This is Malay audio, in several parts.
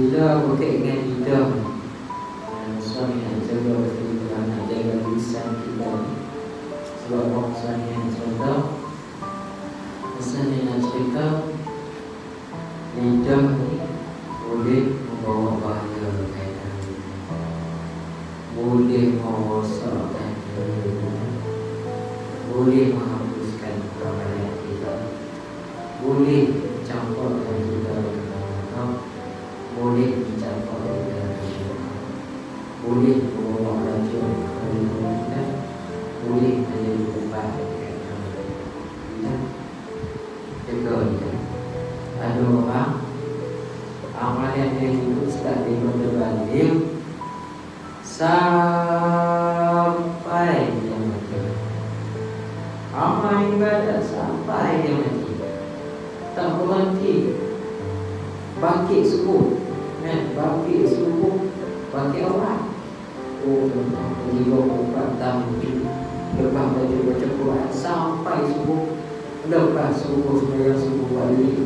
Bila berkait dengan lidah, suami nak jaga lidah, nak jaga lisan kita ni. Sebab orang suami yang cerita, misalnya nak cerita, lidah ni boleh membawa bahaya berkaitan dengan, boleh merosakkan diri, boleh menghapuskan amalan kita, boleh campurkan kita dengan orang, boleh dicampur dengan syurga, boleh membawa racun kepada kita, boleh menjadi tempat kita. Jaga dia. Ada orang amalan yang itu start daripada balik sampai dia mati. Amal ibadat sampai dia mati, tak berhenti. Bangkit subuh, bangkit subuh, bangkit awal. Oh, 34 tahun lepas baca Quran sampai subuh. Lepas subuh sembahyang subuh balik,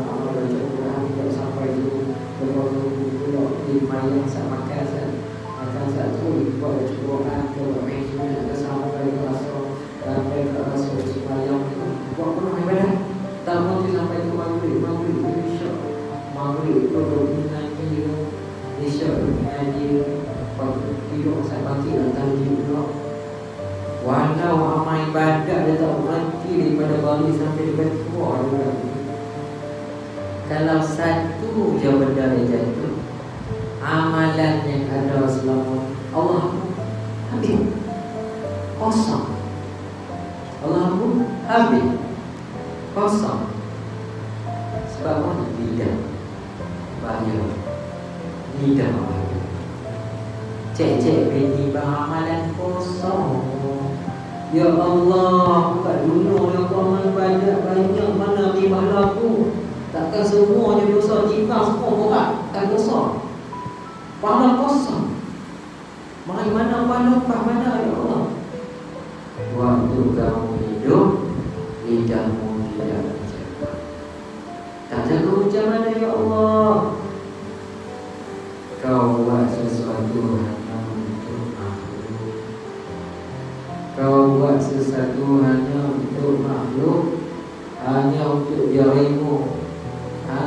amal baca Quran tidak sampai subuh. Lepas subuh pula dimayang saat makan saat tu buat baca Quran ke buat main sunat ke sampai ke asar, sampai ke asar sembahyang buat penuh ibadat. Tak mesti sampai ke maghrib isyak. Maghrib tu mengaji, isyak mengaji, tidur saat bangkit dan tahajud pula. Walau amal ibadat dia tak berhenti daripada balik sampai dia keluar juga. Kalau satu je benda dia jatuh, amalan yang ada selama Allah habis, kosong. Allah pun habis, kosong. Sebab apa? Lidah bahaya, lidah bahaya. Cek bini amalan kosong. Ya Allah, kat dunia yang kau amal ibadat banyak, mana ni pahala-Ku? Takkan semuanya dosa jika semua berat, tak dosa. Pahala kosong. Mana pahala ya Allah? Waktu kamu hidup, lidahmu tidak dijaga. Tak jaga macam mana ya Allah? Kau buat sesuatu hanya untuk makhluk. Kau buat sesuatu hanya untuk makhluk, hanya untuk dirimu.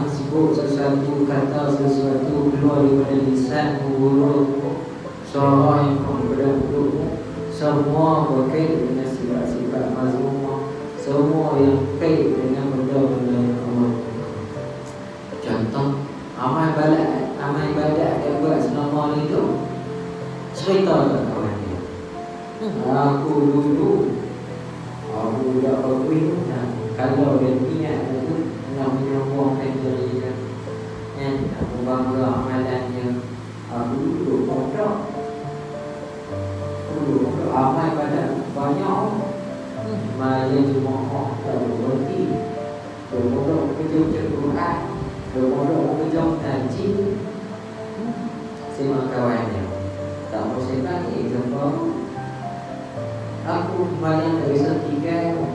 Sebut sesuatu, kata sesuatu keluar daripada lisanmu, mulutmu, suara yang daripada mulutmu, semua berkait dengan sifat-sifat mazmumah, semua yang kait dengan benda-benda yang Allah. Contoh, amal ibadat dia buat selama ni tu, cerita kat kawan dia. Aku dulu, aku dah berkuih. Kalau dia ingat itu, nak menyembuhkan diri dia, aku bangga amalannya. Aku dulu pondok, amal ibadat banyak. Maya Jumaat tak berhenti, pondok kerja Quran, pondok kerja ngaji. Sembang kawan dia, tak mau saya tanya sebab aku malam tak bisa tinggal.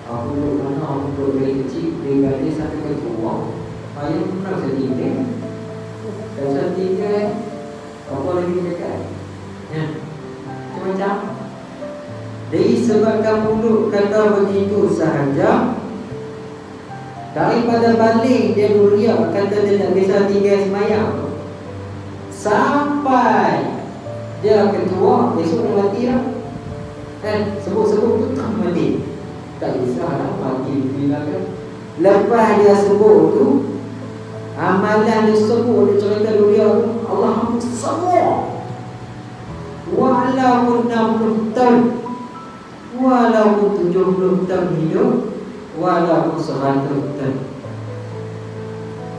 Aku duduk mana, aku duduk dari kecil, dari gadis sampai ke tua. Ayah pun tak bisa tinggal. Tak bisa tinggal, apa lagi dekat? Macam dari sebabkan mulut kata begitu sahaja, daripada balik dia duriak kata dia tak bisa tinggal semayang, sampai dia ketua, besok dia mati lah. Sebut-sebut tu tak mati. Tak kisahlah mati bila kan. Lepas dia sebut tu, amalan dia sebut, dia cerita dunia tu, Allah hapus semua. Walaupun 60 tahun, walaupun 70 tahun hidup, walaupun 100 tahun,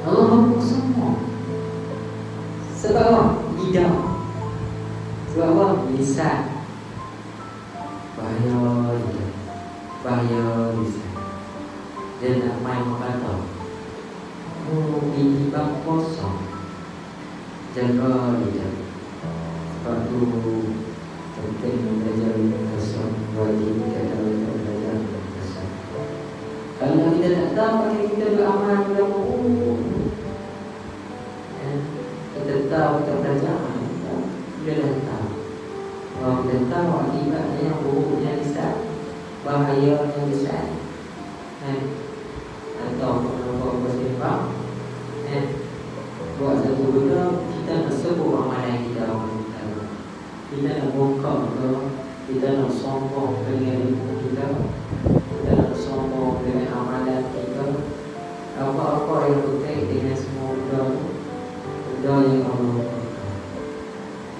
Allah hapus semua. Sebab apa? Lidah. Sebab apa? Lisan. Bahaya lidah, bahaya lisan. Dia nak main kata, ini bang kosong. Jaga lidah. Sebab tu penting belajar kosong. Wajib kita belajar kosong. Kalau kita tak tahu, kita beramal dalam tahu kita belajar, dia dah tahu. Kalau kita tahu akibatnya yang buruknya lisan, bahayanya lisan, atau apa-apa sebab buat satu benda, kita nak sebut amalan kita. Kita nak bongkar ke, kita nak sombong dengan ilmu kita, kita nak sombong dengan amalan kita. Apa-apa yang berkait dengan semua benda yang Allah.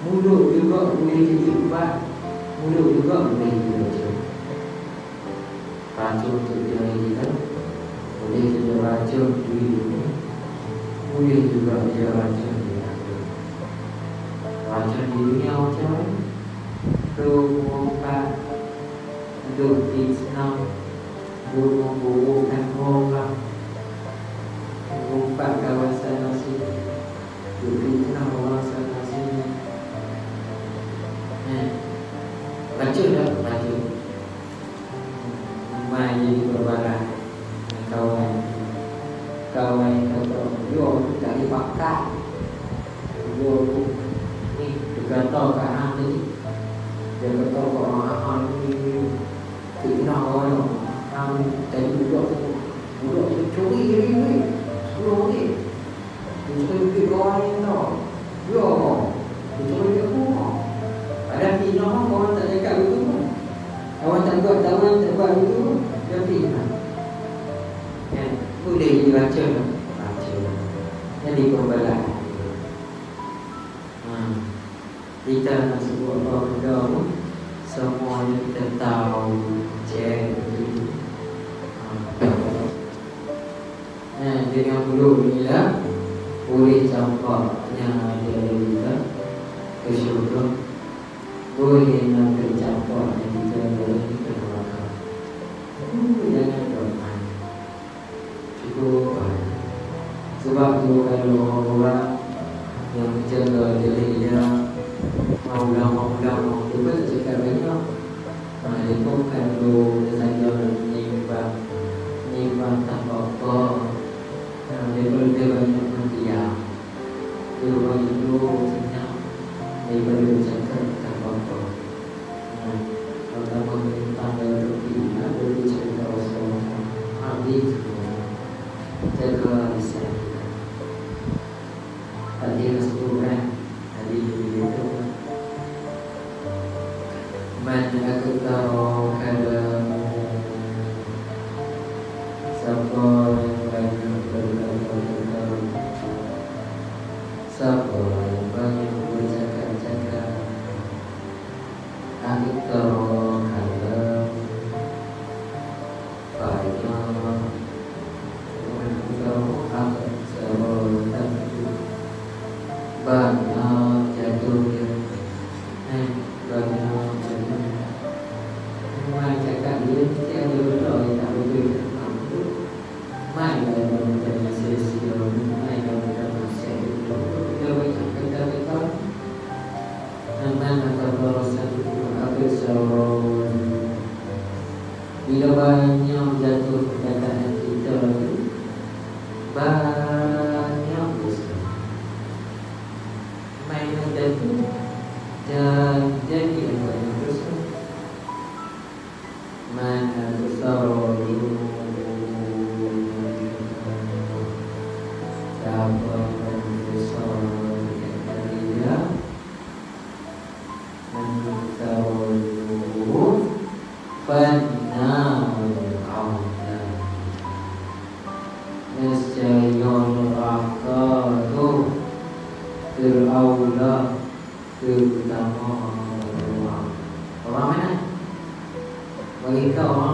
Mulut juga boleh jadi ubat, mulut juga boleh jadi racun. Racun untuk diri kita, boleh jadi racun diri ini, boleh juga jadi racun di akhirat. Racun di dunia macam mana? Mengumpat, duk fitnah, memburukkan orang, mengumpat kawasan sini, duk fitnah orang sana sini. Racun tak? Racun. Main jadi berbarang kawan kata, yo tak dipakai, yo ni dia kata kat hang tadi, dia kata kat hang ni fitnah orang, hang tadi budak tu curi jadi duit 10 ringgit, dia curi duit kawan ni tau, yo dia curi duit aku. Ada fitnah orang tak cakap begitu pun, kawan tak buat begitu, dia fitnah. Boleh jadi racun. Jadi pembelaan. Kita nak sebut apa benda pun, semuanya kita tahu, cek begitu. Dengan mulut ni lah boleh campak yang ada kita ke syurga, boleh nak tercampak yang kita ada ke neraka. Jangan doa. Sebab tu kalau orang yang menjaga diri dia, mau dia pun cakap banyak. Dia pun kalau dia saja nimbang tak apa-apa, dia perlu banyak mendiam. Dia banyak dulu senyap, dia perlu cakap tak apa-apa. Kalau tak mahu menimbang dan berhenti, dia perlu cerita sama-sama. Habis jaga lisan kita. Tadi Rasulullah tadi itu mana aku tahu kalau siapa yang banyak berkata-kata, siapa yang banyak bercakap-cakap, aku tahu kalau banyak jatuhnya, banyak jatuhnya. Mai cakap dia mesti ada benda yang tak betul. Mai dalam benda sia-sia, mai dalam benda sia-sia. Dia banyak kata-kata. Mana kata Rasulullah apa sahaja. Bila banyak jatuh perkataan kita, banyak dosa. Mainan jatuh dan jadi banyak dosa. Mana besar siapa yang besar dari dia, mana besar Teraulah terutama orang mana? Bagi kau orang